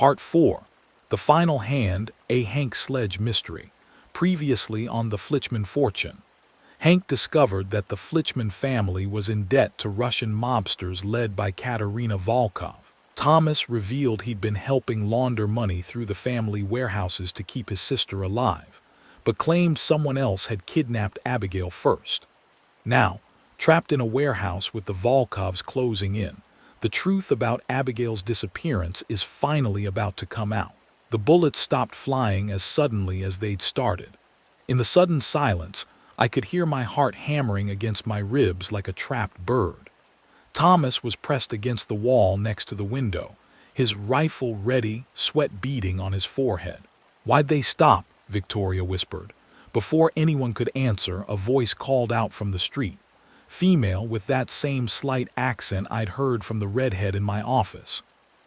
Part 4. The Final Hand, a Hank Sledge Mystery. Previously on the Flitchman fortune. Hank discovered that the Flitchman family was in debt to Russian mobsters led by Katerina Volkov. Thomas revealed he'd been helping launder money through the family warehouses to keep his sister alive, but claimed someone else had kidnapped Abigail first. Now, trapped in a warehouse with the Volkovs closing in, the truth about Abigail's disappearance is finally about to come out. The bullets stopped flying as suddenly as they'd started. In the sudden silence, I could hear my heart hammering against my ribs like a trapped bird. Thomas was pressed against the wall next to the window, his rifle ready, sweat beading on his forehead. "Why'd they stop?" Victoria whispered. Before anyone could answer, a voice called out from the street. Female with that same slight accent I'd heard from the redhead in my office.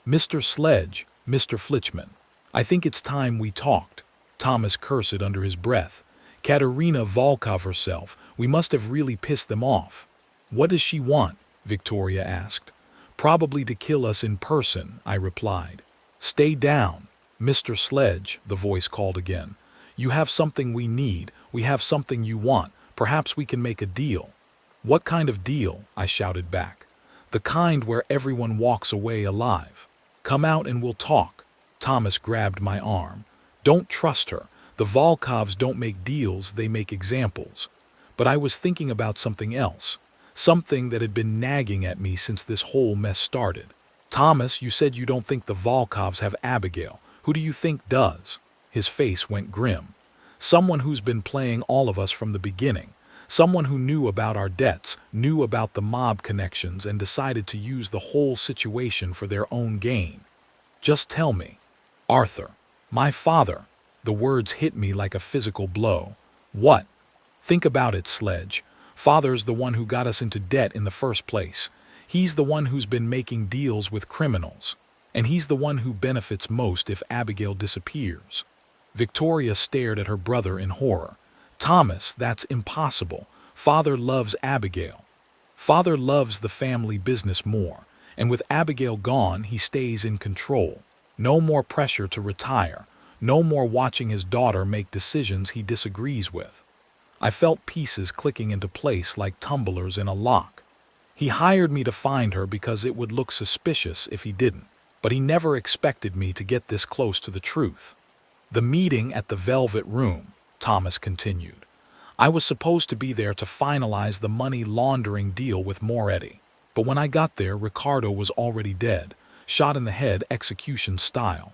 "Mr. Sledge, Mr. Flitchman, I think it's time we talked." Thomas cursed under his breath. "Katerina Volkov herself, we must have really pissed them off." "What does she want?" Victoria asked. "Probably to kill us in person," I replied. "Stay down, Mr. Sledge," the voice called again. "You have something we need, we have something you want, perhaps we can make a deal." "What kind of deal?" I shouted back. "The kind where everyone walks away alive. Come out and we'll talk." Thomas grabbed my arm. "Don't trust her. The Volkovs don't make deals, they make examples." But I was thinking about something else. Something that had been nagging at me since this whole mess started. "Thomas, you said you don't think the Volkovs have Abigail. Who do you think does?" His face went grim. "Someone who's been playing all of us from the beginning. Someone who knew about our debts, knew about the mob connections, and decided to use the whole situation for their own gain. Just tell me." "Arthur. My father." The words hit me like a physical blow. "What?" "Think about it, Sledge. Father's the one who got us into debt in the first place. He's the one who's been making deals with criminals. And he's the one who benefits most if Abigail disappears." Victoria stared at her brother in horror. "Thomas, that's impossible. Father loves Abigail. Father loves the family business more, and with Abigail gone, he stays in control. No more pressure to retire. No more watching his daughter make decisions he disagrees with." I felt pieces clicking into place like tumblers in a lock. He hired me to find her because it would look suspicious if he didn't, but he never expected me to get this close to the truth. "The meeting at the Velvet Room," Thomas continued. "I was supposed to be there to finalize the money laundering deal with Moretti. But when I got there, Ricardo was already dead, shot in the head execution style.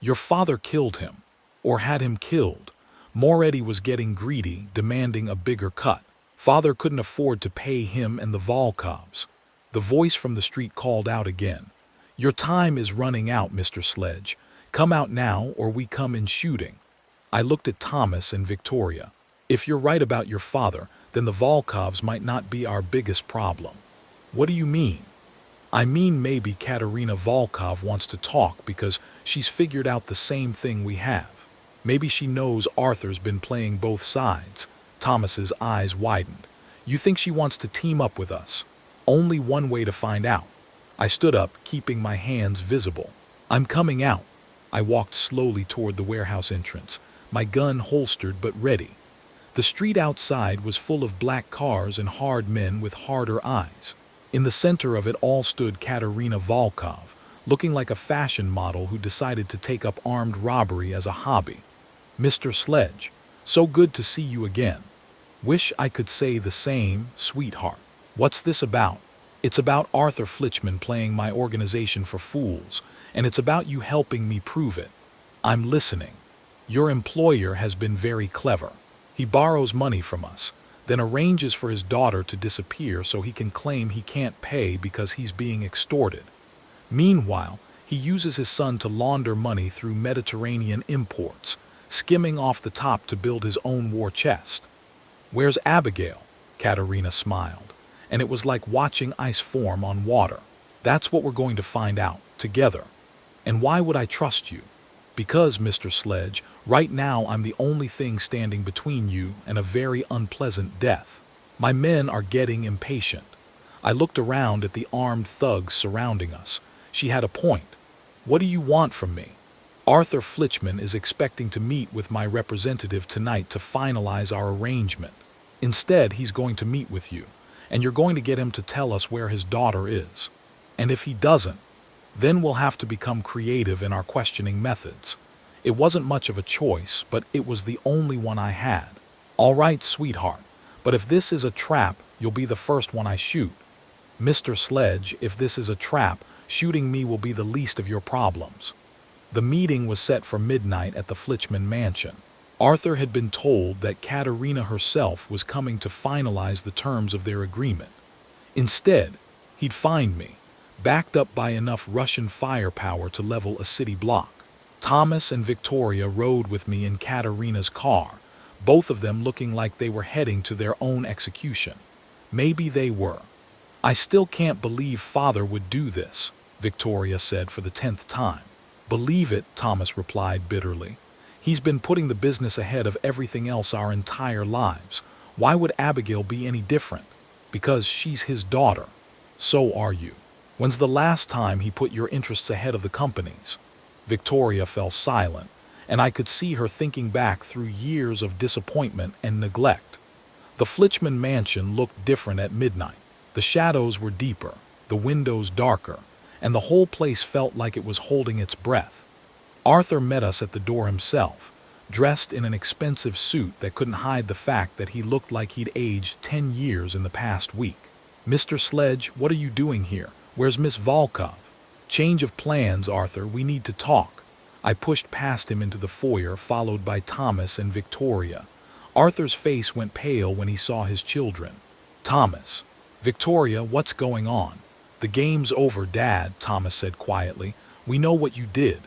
Your father killed him, or had him killed. Moretti was getting greedy, demanding a bigger cut. Father couldn't afford to pay him and the Volkovs." The voice from the street called out again. "Your time is running out, Mr. Sledge. Come out now or we come in shooting." I looked at Thomas and Victoria. "If you're right about your father, then the Volkovs might not be our biggest problem." "What do you mean?" "I mean maybe Katerina Volkov wants to talk because she's figured out the same thing we have. Maybe she knows Arthur's been playing both sides." Thomas's eyes widened. "You think she wants to team up with us?" "Only one way to find out." I stood up, keeping my hands visible. "I'm coming out." I walked slowly toward the warehouse entrance, my gun holstered but ready. The street outside was full of black cars and hard men with harder eyes. In the center of it all stood Katerina Volkov, looking like a fashion model who decided to take up armed robbery as a hobby. "Mr. Sledge, so good to see you again. Wish I could say the same, sweetheart. What's this about?" "It's about Arthur Flitchman playing my organization for fools, and it's about you helping me prove it." "I'm listening." "Your employer has been very clever. He borrows money from us, then arranges for his daughter to disappear so he can claim he can't pay because he's being extorted. Meanwhile, he uses his son to launder money through Mediterranean imports, skimming off the top to build his own war chest." "Where's Abigail?" Katerina smiled, and it was like watching ice form on water. "That's what we're going to find out, together." "And why would I trust you?" "Because, Mr. Sledge, right now I'm the only thing standing between you and a very unpleasant death. My men are getting impatient." I looked around at the armed thugs surrounding us. She had a point. "What do you want from me?" Arthur Flitchman is expecting to meet with my representative tonight to finalize our arrangement. Instead, he's going to meet with you, and you're going to get him to tell us where his daughter is. And if he doesn't, then we'll have to become creative in our questioning methods. It wasn't much of a choice, but it was the only one I had. All right, sweetheart, but if this is a trap, you'll be the first one I shoot. Mr. Sledge, if this is a trap, shooting me will be the least of your problems. The meeting was set for midnight at the Flitchman mansion. Arthur had been told that Katerina herself was coming to finalize the terms of their agreement. Instead, he'd find me, backed up by enough Russian firepower to level a city block. Thomas and Victoria rode with me in Katerina's car, both of them looking like they were heading to their own execution. Maybe they were. I still can't believe Father would do this, Victoria said for the 10th time. Believe it, Thomas replied bitterly. He's been putting the business ahead of everything else our entire lives. Why would Abigail be any different? Because she's his daughter. So are you. When's the last time he put your interests ahead of the company's? Victoria fell silent, and I could see her thinking back through years of disappointment and neglect. The Flitchman mansion looked different at midnight. The shadows were deeper, the windows darker, and the whole place felt like it was holding its breath. Arthur met us at the door himself, dressed in an expensive suit that couldn't hide the fact that he looked like he'd aged 10 years in the past week. Mr. Sledge, what are you doing here? Where's Miss Volkov? Change of plans, Arthur, we need to talk. I pushed past him into the foyer, followed by Thomas and Victoria. Arthur's face went pale when he saw his children. Thomas. Victoria, what's going on? The game's over, Dad, Thomas said quietly. We know what you did.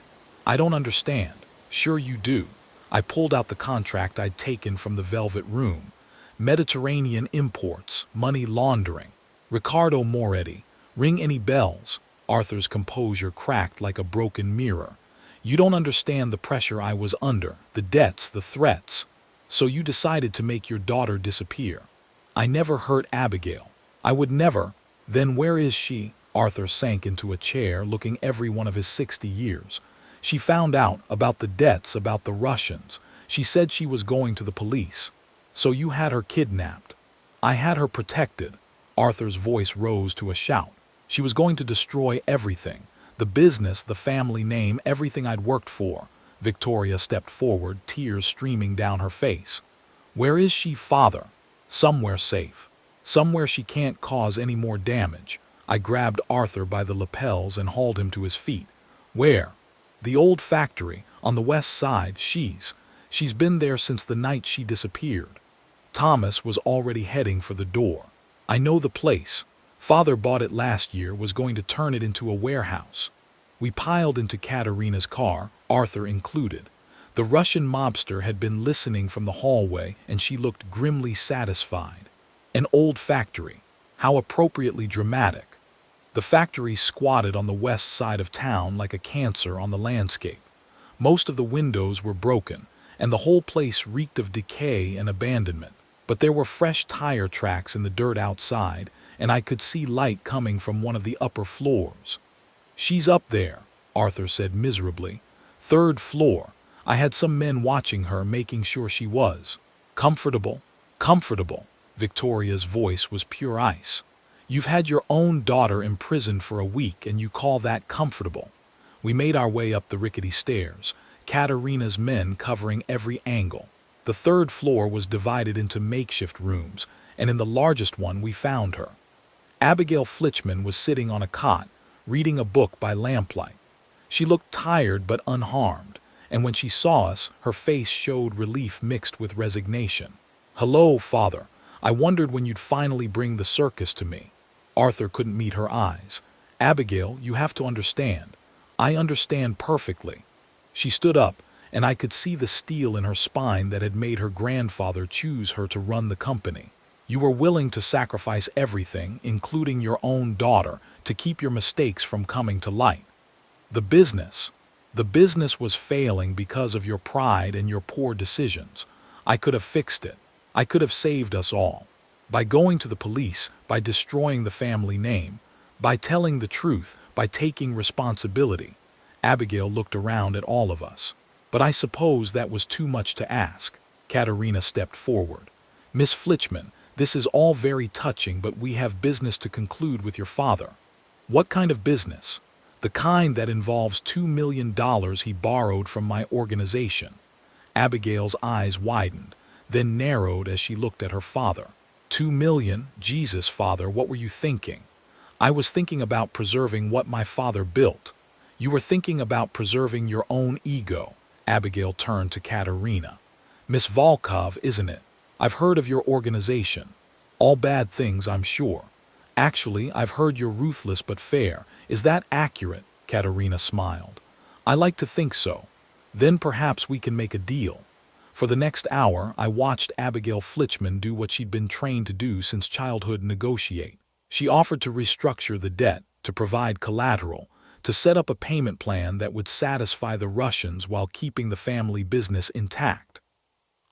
I don't understand. Sure you do. I pulled out the contract I'd taken from the Velvet Room. Mediterranean imports, money laundering. Ricardo Moretti. Ring any bells? Arthur's composure cracked like a broken mirror. You don't understand the pressure I was under, the debts, the threats. So you decided to make your daughter disappear. I never hurt Abigail. I would never. Then where is she? Arthur sank into a chair, looking every one of his 60 years. She found out about the debts, about the Russians. She said she was going to the police. So you had her kidnapped. I had her protected. Arthur's voice rose to a shout. She was going to destroy everything. The business, the family name, everything I'd worked for. Victoria stepped forward, tears streaming down her face. Where is she, Father? Somewhere safe. Somewhere she can't cause any more damage. I grabbed Arthur by the lapels and hauled him to his feet. Where? The old factory, on the west side. She's been there since the night she disappeared. Thomas was already heading for the door. I know the place. Father bought it last year, was going to turn it into a warehouse. We piled into Katerina's car, Arthur included. The Russian mobster had been listening from the hallway, and she looked grimly satisfied. An old factory. How appropriately dramatic. The factory squatted on the west side of town like a cancer on the landscape. Most of the windows were broken, and the whole place reeked of decay and abandonment. But there were fresh tire tracks in the dirt outside, and I could see light coming from one of the upper floors. She's up there, Arthur said miserably. 3rd floor. I had some men watching her, making sure she was. Comfortable? Comfortable. Victoria's voice was pure ice. You've had your own daughter imprisoned for a week, and you call that comfortable? We made our way up the rickety stairs, Katerina's men covering every angle. The 3rd floor was divided into makeshift rooms, and in the largest one we found her. Abigail Flitchman was sitting on a cot, reading a book by lamplight. She looked tired but unharmed, and when she saw us, her face showed relief mixed with resignation. Hello, Father. I wondered when you'd finally bring the circus to me. Arthur couldn't meet her eyes. Abigail, you have to understand. I understand perfectly. She stood up, and I could see the steel in her spine that had made her grandfather choose her to run the company. You were willing to sacrifice everything, including your own daughter, to keep your mistakes from coming to light. The business was failing because of your pride and your poor decisions. I could have fixed it. I could have saved us all. By going to the police, by destroying the family name, by telling the truth, by taking responsibility. Abigail looked around at all of us. But I suppose that was too much to ask. Katerina stepped forward. Miss Flitchman, this is all very touching, but we have business to conclude with your father. What kind of business? The kind that involves $2 million he borrowed from my organization. Abigail's eyes widened, then narrowed as she looked at her father. 2 million? Jesus, father, what were you thinking? I was thinking about preserving what my father built. You were thinking about preserving your own ego. Abigail turned to Katerina. Miss Volkov, isn't it? I've heard of your organization. All bad things, I'm sure. Actually, I've heard you're ruthless but fair. Is that accurate? Katerina smiled. I like to think so. Then perhaps we can make a deal. For the next hour, I watched Abigail Flitchman do what she'd been trained to do since childhood: negotiate. She offered to restructure the debt, to provide collateral, to set up a payment plan that would satisfy the Russians while keeping the family business intact.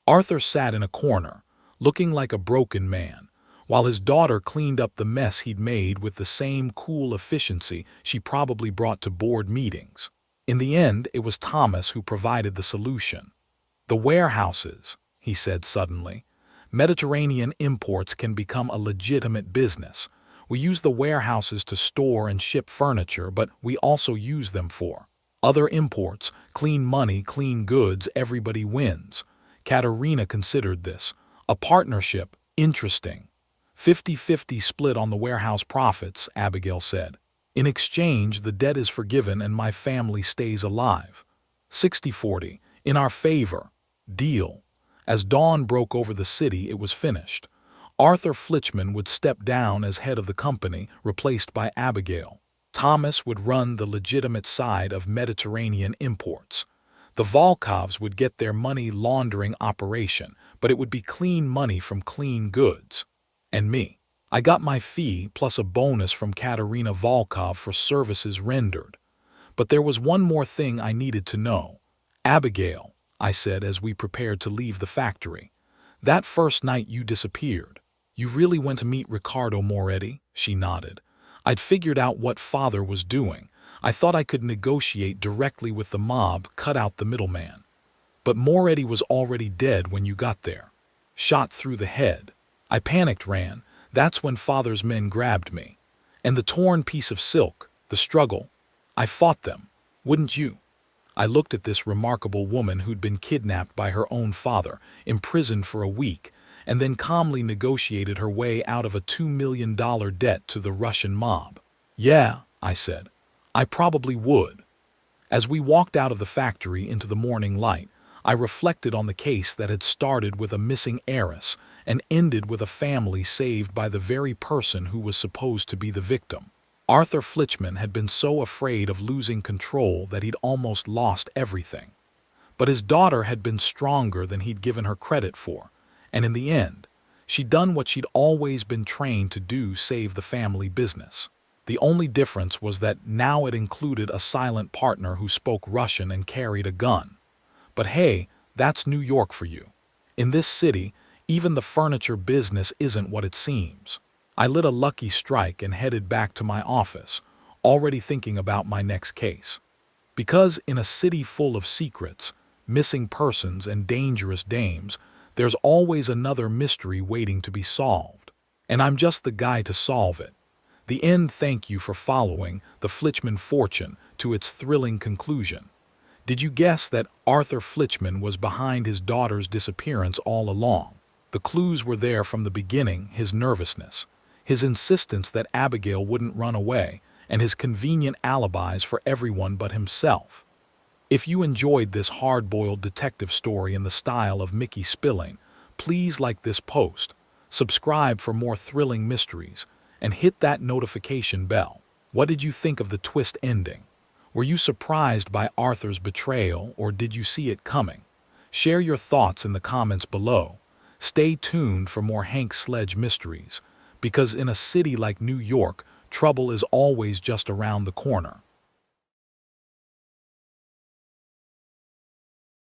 Arthur sat in a corner, looking like a broken man, while his daughter cleaned up the mess he'd made with the same cool efficiency she probably brought to board meetings. In the end, it was Thomas who provided the solution. The warehouses, he said suddenly. Mediterranean imports can become a legitimate business. We use the warehouses to store and ship furniture, but we also use them for other imports. Clean money, clean goods, everybody wins. Katerina considered this. A partnership, interesting. 50-50 split on the warehouse profits, Abigail said. In exchange, the debt is forgiven and my family stays alive. 60-40, in our favor. Deal. As dawn broke over the city, it was finished. Arthur Flitchman would step down as head of the company, replaced by Abigail. Thomas would run the legitimate side of Mediterranean imports. The Volkovs would get their money laundering operation, but it would be clean money from clean goods. And me. I got my fee plus a bonus from Katerina Volkov for services rendered. But there was one more thing I needed to know. Abigail, I said as we prepared to leave the factory. That first night you disappeared. You really went to meet Riccardo Moretti? She nodded. I'd figured out what father was doing. I thought I could negotiate directly with the mob, cut out the middleman. But Moretti was already dead when you got there. Shot through the head. I panicked, ran. That's when father's men grabbed me. And the torn piece of silk, the struggle. I fought them. Wouldn't you? I looked at this remarkable woman who'd been kidnapped by her own father, imprisoned for a week, and then calmly negotiated her way out of a $2 million debt to the Russian mob. Yeah, I said. I probably would. As we walked out of the factory into the morning light, I reflected on the case that had started with a missing heiress and ended with a family saved by the very person who was supposed to be the victim. Arthur Flitchman had been so afraid of losing control that he'd almost lost everything. But his daughter had been stronger than he'd given her credit for, and in the end, she'd done what she'd always been trained to do: save the family business. The only difference was that now it included a silent partner who spoke Russian and carried a gun. But hey, that's New York for you. In this city, even the furniture business isn't what it seems. I lit a lucky strike and headed back to my office, already thinking about my next case. Because in a city full of secrets, missing persons, and dangerous dames, there's always another mystery waiting to be solved. And I'm just the guy to solve it. The end. Thank you for following the Flitchman fortune to its thrilling conclusion. Did you guess that Arthur Flitchman was behind his daughter's disappearance all along? The clues were there from the beginning: his nervousness, his insistence that Abigail wouldn't run away, and his convenient alibis for everyone but himself. If you enjoyed this hard-boiled detective story in the style of Mickey Spilling, please like this post, subscribe for more thrilling mysteries, and hit that notification bell. What did you think of the twist ending? Were you surprised by Arthur's betrayal, or did you see it coming? Share your thoughts in the comments below. Stay tuned for more Hank Sledge mysteries, because in a city like New York, trouble is always just around the corner.